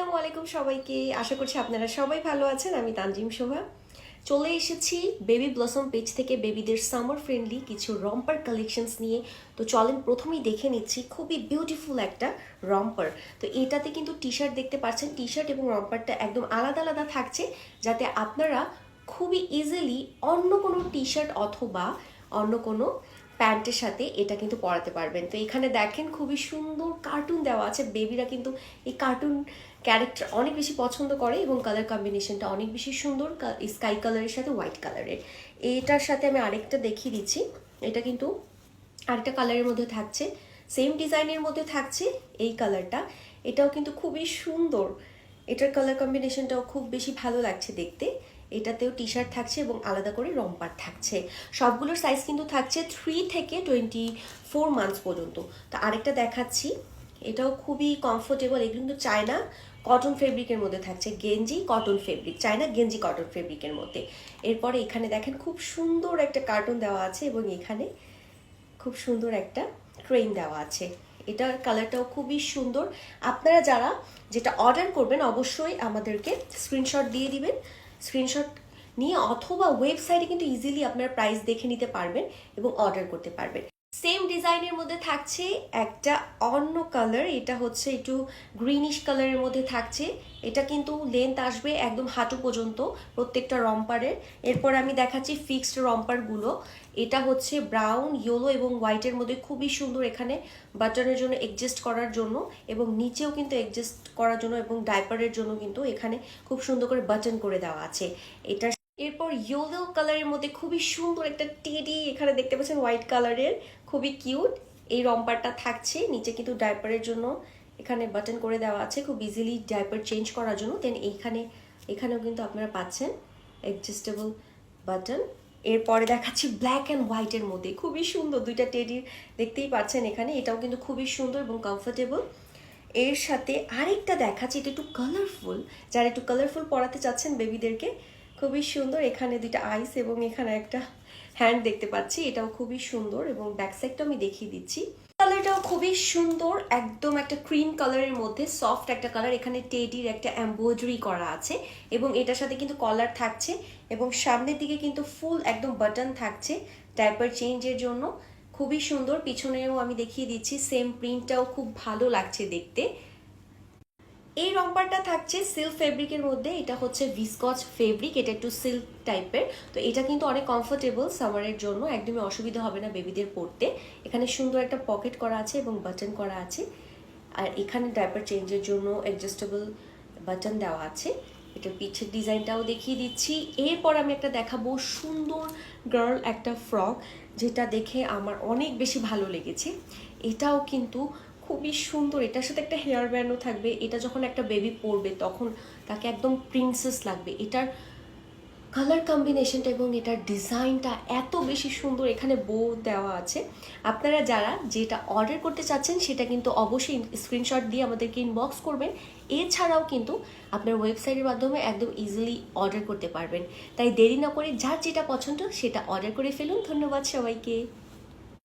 আসসালামু আলাইকুম সবাইকে। আশা করছি আপনারা সবাই ভালো আছেন। আমি তানজিম শোভা চলে এসেছি বেবি ব্লসম পেজ থেকে বেবিদের সামার ফ্রেন্ডলি কিছু রম্পার কালেকশনস নিয়ে। তো চলেন প্রথমেই দেখে নিচ্ছি খুবই বিউটিফুল একটা রম্পার। তো এটাতে কিন্তু টি শার্ট দেখতে পাচ্ছেন, টি শার্ট এবং রম্পারটা একদম আলাদা আলাদা থাকছে, যাতে আপনারা খুবই ইজিলি অন্য কোনো টি শার্ট অথবা অন্য কোনো প্যান্টের সাথে এটা কিন্তু পরাতে পারবেন। তো এখানে দেখেন খুবই সুন্দর কার্টুন দেওয়া আছে। বেবিরা কিন্তু এই কার্টুন ক্যারেক্টার অনেক বেশি পছন্দ করে এবং কালার কম্বিনেশনটা অনেক বেশি সুন্দর, স্কাই কালারের সাথে হোয়াইট কালারের। এটার সাথে আমি আরেকটা দেখিয়ে দিচ্ছি। এটা কিন্তু আরেকটা কালারের মধ্যে থাকছে, সেম ডিজাইনের মধ্যে থাকছে এই কালারটা। এটাও কিন্তু খুবই সুন্দর, এটার কালার কম্বিনেশনটাও খুব বেশি ভালো লাগছে দেখতে। এটাতেও টি শার্ট থাকছে এবং আলাদা করে রম্পার থাকছে। সবগুলোর সাইজ কিন্তু থাকছে 3 থেকে 24 মান্থস পর্যন্ত। তো আরেকটা দেখাচ্ছি, এটাও খুবই কমফোর্টেবল। এগুলো কিন্তু চায়না কটন ফেব্রিকের মধ্যে থাকছে, গেঞ্জি কটন ফেব্রিক, চায়না গেঞ্জি কটন ফেব্রিকের মধ্যে। এরপরে এখানে দেখেন খুব সুন্দর একটা কার্টুন দেওয়া আছে এবং এখানে খুব সুন্দর একটা ট্রেন দেওয়া আছে। এটার কালারটাও খুবই সুন্দর। আপনারা যারা যেটা অর্ডার করবেন অবশ্যই আমাদেরকে স্ক্রিনশট দিয়ে দিবেন। স্ক্রিনশট নিয়ে অথবা ওয়েবসাইটে কিন্তু ইজিলি আপনারা প্রাইস দেখে নিতে পারবেন এবং অর্ডার করতে পারবেন। সেম ডিজাইনের মধ্যে থাকছে একটা অন্য কালার, এটা হচ্ছে একটু গ্রিনিশ কালারের মধ্যে থাকছে। এটা কিন্তু লেন্থ আসবে একদম হাঁটু পর্যন্ত প্রত্যেকটা রম্পারের। এরপর আমি দেখাচ্ছি ফিক্সড রম্পারগুলো। এটা হচ্ছে ব্রাউন, ইয়েলো এবং হোয়াইটের মধ্যে খুবই সুন্দর। এখানে বাটনের জন্য অ্যাডজাস্ট করার জন্য এবং নিচেও কিন্তু অ্যাডজাস্ট করার জন্য এবং ডাইপারের জন্য কিন্তু এখানে খুব সুন্দর করে বাটন করে দেওয়া আছে এটা। এরপর ইয়েলো কালারের মধ্যে খুবই সুন্দর একটা টেডি এখানে দেখতে পাচ্ছেন হোয়াইট কালারের, খুবই কিউট। এই রম্পারটা থাকছে, নিচে কিন্তু ডাইপারের জন্য এখানে বাটন করে দেওয়া আছে খুব ইজিলি ডাইপার চেঞ্জ করার জন্য। দেন এখানেও কিন্তু আপনারা পাচ্ছেন অ্যাডজাস্টেবল বাটন। এরপরে দেখাচ্ছি ব্ল্যাক অ্যান্ড হোয়াইটের মধ্যে খুবই সুন্দর দুইটা টেডি দেখতেই পাচ্ছেন এখানে। এটাও কিন্তু খুবই সুন্দর এবং কমফোর্টেবল। এর সাথে আরেকটা দেখাচ্ছি, এটা একটু কালারফুল, যারা একটু কালারফুল পরাতে চাচ্ছেন বেবিদেরকে, খুবই সুন্দর। এখানে দুইটা আইস এবং এখানে একটা হ্যান্ড দেখতে পাচ্ছি, এটাও খুবই সুন্দর এবং ব্যাক সাইডটা আমি দেখিয়ে দিচ্ছি। কালারটাও খুবই সুন্দর, একদম একটা ক্রিম কালারের মধ্যে সফট একটা কালার। এখানে টেডির একটা এমব্রয়ডারি করা আছে এবং এটার সাথে কিন্তু কলার থাকছে এবং সামনের দিকে কিন্তু ফুল একদম বাটন থাকছে ডাইপার চেঞ্জের জন্য। খুবই সুন্দর। পিছনেও আমি দেখিয়ে দিচ্ছি, সেম প্রিন্টটাও খুব ভালো লাগছে দেখতে। এই রম্পারটা থাকছে সিল্ক ফেব্রিকের মধ্যে, এটা হচ্ছে ভিসকচ ফেব্রিক, এটা একটু সিল্ক টাইপের। তো এটা কিন্তু অনেক কমফোর্টেবল সামারের জন্য, একদমই অসুবিধা হবে না বেবিদের পরতে। এখানে সুন্দর একটা পকেট করা আছে এবং বাটন করা আছে, আর এখানে ডাইপার চেঞ্জের জন্য অ্যাডজাস্টেবল বাটন দেওয়া আছে। এটার পিছের ডিজাইনটাও দেখিয়ে দিচ্ছি। এরপর আমি একটা দেখাবো সুন্দর গার্ল একটা ফ্রক, যেটা দেখে আমার অনেক বেশি ভালো লেগেছে। এটাও কিন্তু খুবই সুন্দর, এটার সাথে একটা হেয়ার ব্যান্ডও থাকবে। এটা যখন একটা বেবি পরবে তখন তাকে একদম প্রিন্সেস লাগবে। এটার কালার কম্বিনেশনটা এবং এটার ডিজাইনটা এত বেশি সুন্দর। এখানে বো দেওয়া আছে। আপনারা যারা যেটা অর্ডার করতে চাচ্ছেন সেটা কিন্তু অবশ্যই স্ক্রিনশট দিয়ে আমাদেরকে ইনবক্স করবেন। এছাড়াও কিন্তু আপনার ওয়েবসাইটের মাধ্যমে একদম ইজিলি অর্ডার করতে পারবেন। তাই দেরি না করে যার যেটা পছন্দ সেটা অর্ডার করে ফেলুন। ধন্যবাদ সবাইকে।